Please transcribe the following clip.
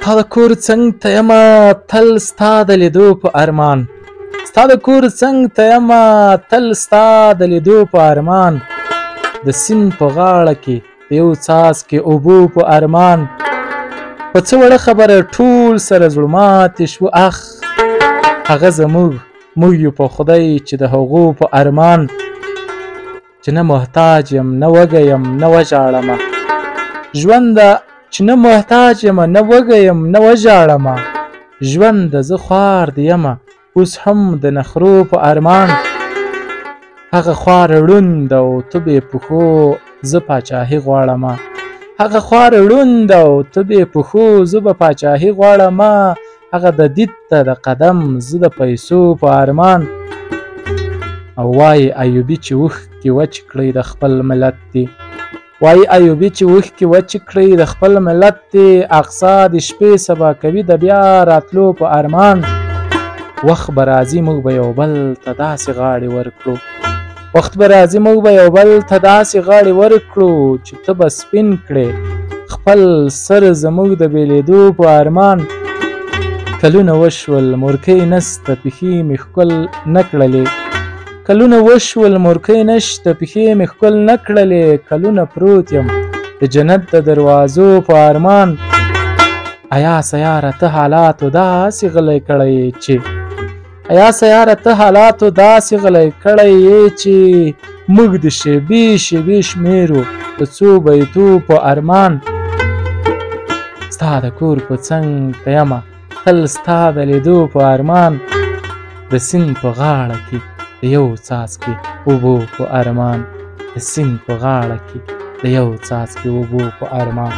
تا د کور څنګ ته یمه تل ستا د لیدو په ارمان ستا د کور څنګ ته یمه تل ستا د لیدو په ارمان د سیند په غاړه کې د یو څاڅکي اوبو په ارمان په څه وړه خبره ټول سره زړه ماتې شو اخ هغه موږ یو په خدای چې د هغو په ارمان چې نه محتاج یم نه وږی یم نه وژاړمه ژونده چې نه محتاج یم نه وږی یم نه وژاړمه ژونده زه خوار د یمه اوس هم د نخرو په ارمان هغه خوار ړوند او ته بې پښو زه پاچاهي غواړمه هغه خوار ړوند او ته بې پښو زه به پاچاهي غواړمه هغه د دید ته د قدم زه د پیسو په ارمان او وایي ایوبي چې اوښکې وچې کړئ د خپل ملت دي وایي ایوبي چې اوښکې وچې کړئ د خپل ملت دي اقصی د شپې سبا کوي د بیا راتلو په ارمان وخت به راځي موږ به یو بل ته داسې غاړې ورکړو وخت به راځي موږ به یو بل ته داسې غاړې ورکړو چې ته به سپین کړې خپل سر زموږ د بېلېدو په ارمان کلونه وشول مورکۍ نسته پښې مې ښکل نه کړلې کلونه وشول مورکۍ نشته پښې مې ښکل نه کړلې کلونه پروت یم د جنت د دروازو په ارمان ایا سیاره ته حالاتو داسې غلی کړی چې ایا سیاره ته حالاتو داسې غلی کړی چې موږ د شیبې شیبې شمیرو د څو بیتو په ارمان ستا د کور په څنګ ته یمه تل ستا د لیدو په ارمان د سیند په غاړه کې د یو څاڅکي اوبو په ارمان د سیند په غاړه کې د یو څاڅکي اوبو په ارمان